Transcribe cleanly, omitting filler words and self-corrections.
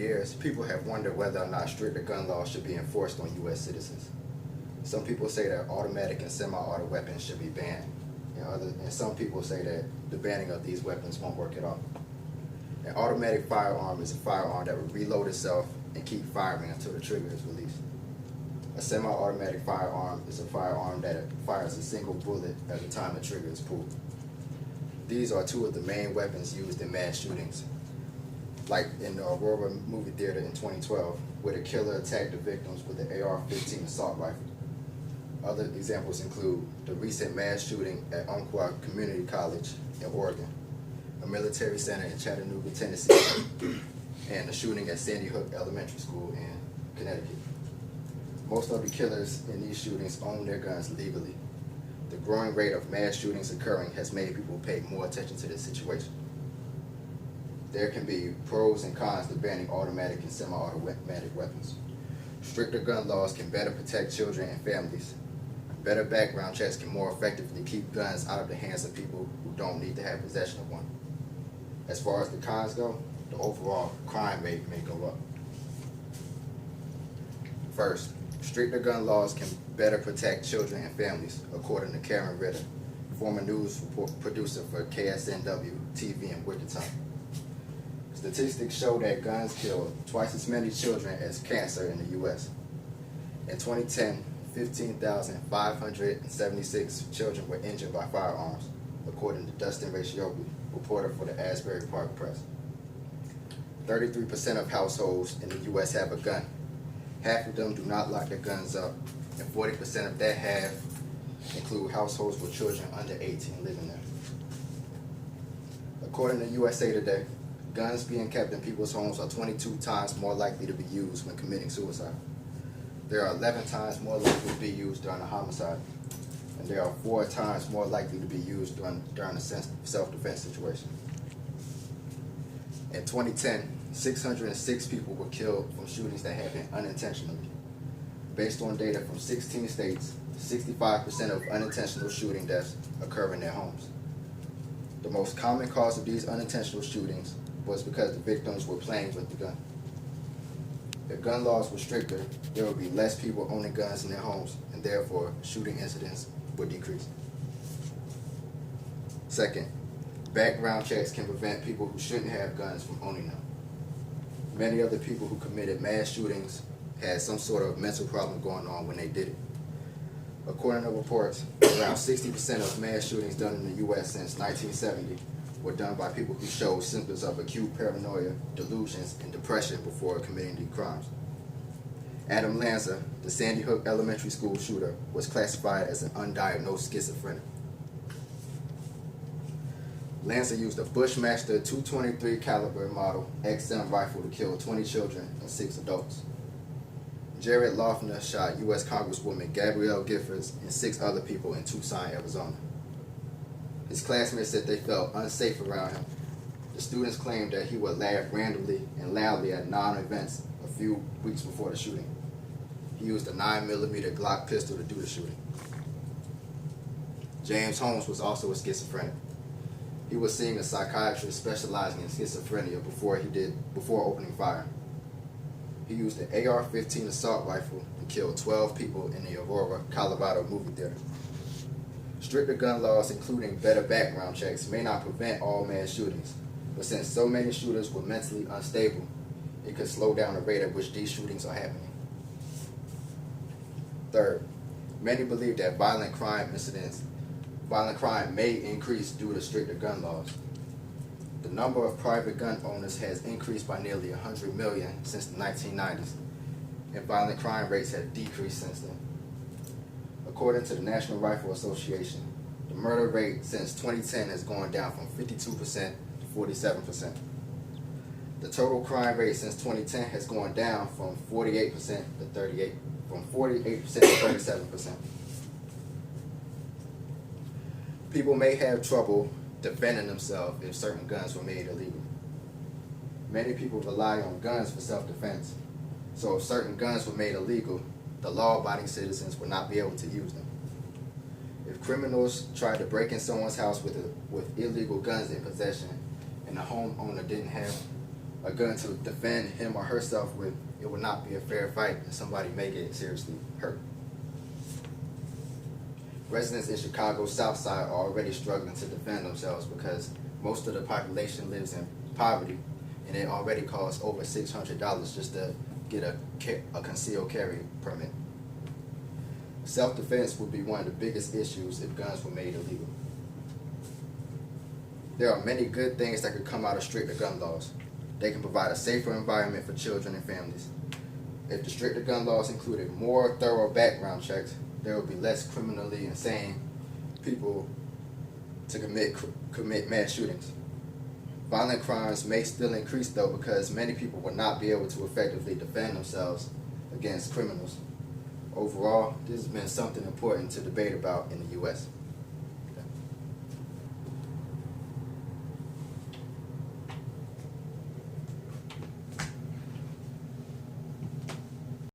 years, people have wondered whether or not stricter gun laws should be enforced on U.S. citizens. Some people say that automatic and semi-auto weapons should be banned, and some people say that the banning of these weapons won't work at all. An automatic firearm is a firearm that will reload itself and keep firing until the trigger is released. A semi-automatic firearm is a firearm that fires a single bullet at the time the trigger is pulled. These are two of the main weapons used in mass shootings, like in the Aurora movie theater in 2012, where the killer attacked the victims with the AR-15 assault rifle. Other examples include the recent mass shooting at Umpqua Community College in Oregon, a military center in Chattanooga, Tennessee, and the shooting at Sandy Hook Elementary School in Connecticut. Most of the killers in these shootings own their guns legally. The growing rate of mass shootings occurring has made people pay more attention to this situation. There can be pros and cons to banning automatic and semi-automatic weapons. Stricter gun laws can better protect children and families. Better background checks can more effectively keep guns out of the hands of people who don't need to have possession of one. As far as the cons go, the overall crime rate may go up. First, stricter gun laws can better protect children and families, according to Karen Ritter, former news producer for KSNW TV in Wichita. Statistics show that guns kill twice as many children as cancer in the U.S. In 2010, 15,576 children were injured by firearms, according to Dustin Riccioli, reporter for the Asbury Park Press. 33% of households in the U.S. have a gun. Half of them do not lock their guns up, and 40% of that half include households with children under 18 living there. According to USA Today, guns being kept in people's homes are 22 times more likely to be used when committing suicide. They are 11 times more likely to be used during a homicide, and they are 4 times more likely to be used during a self-defense situation. In 2010, 606 people were killed from shootings that happened unintentionally. Based on data from 16 states, 65% of unintentional shooting deaths occur in their homes. The most common cause of these unintentional shootings was because the victims were playing with the gun. If gun laws were stricter, there would be less people owning guns in their homes, and therefore shooting incidents would decrease. Second, background checks can prevent people who shouldn't have guns from owning them. Many of the people who committed mass shootings had some sort of mental problem going on when they did it. According to reports, around 60% of mass shootings done in the U.S. since 1970 were done by people who showed symptoms of acute paranoia, delusions, and depression before committing these crimes. Adam Lanza, the Sandy Hook Elementary School shooter, was classified as an undiagnosed schizophrenic. Lanza used a Bushmaster .223 caliber model XM rifle to kill 20 children and 6 adults. Jared Loughner shot U.S. Congresswoman Gabrielle Giffords and 6 other people in Tucson, Arizona. His classmates said they felt unsafe around him. The students claimed that he would laugh randomly and loudly at non-events a few weeks before the shooting. He used a 9mm Glock pistol to do the shooting. James Holmes was also a schizophrenic. He was seeing a psychiatrist specializing in schizophrenia before opening fire. He used an AR-15 assault rifle and killed 12 people in the Aurora, Colorado movie theater. Stricter gun laws, including better background checks, may not prevent all mass shootings, but since so many shooters were mentally unstable, it could slow down the rate at which these shootings are happening. Third, many believe that violent crime may increase due to stricter gun laws. The number of private gun owners has increased by nearly 100 million since the 1990s, and violent crime rates have decreased since then. According to the National Rifle Association, the murder rate since 2010 has gone down from 52% to 47%. The total crime rate since 2010 has gone down from 48% to 37%. People may have trouble defending themselves if certain guns were made illegal. Many people rely on guns for self-defense, so if certain guns were made illegal, the law-abiding citizens would not be able to use them. If criminals tried to break in someone's house with illegal guns in possession, and the homeowner didn't have a gun to defend him or herself with, it will not be a fair fight and somebody may get seriously hurt. Residents in Chicago's South Side are already struggling to defend themselves because most of the population lives in poverty, and it already costs over $600 just to get a concealed carry permit. Self-defense would be one of the biggest issues if guns were made illegal. There are many good things that could come out of stricter gun laws. They can provide a safer environment for children and families. If the stricter gun laws included more thorough background checks, there would be less criminally insane people to commit mass shootings. Violent crimes may still increase though, because many people will not be able to effectively defend themselves against criminals. Overall, this has been something important to debate about in the U.S.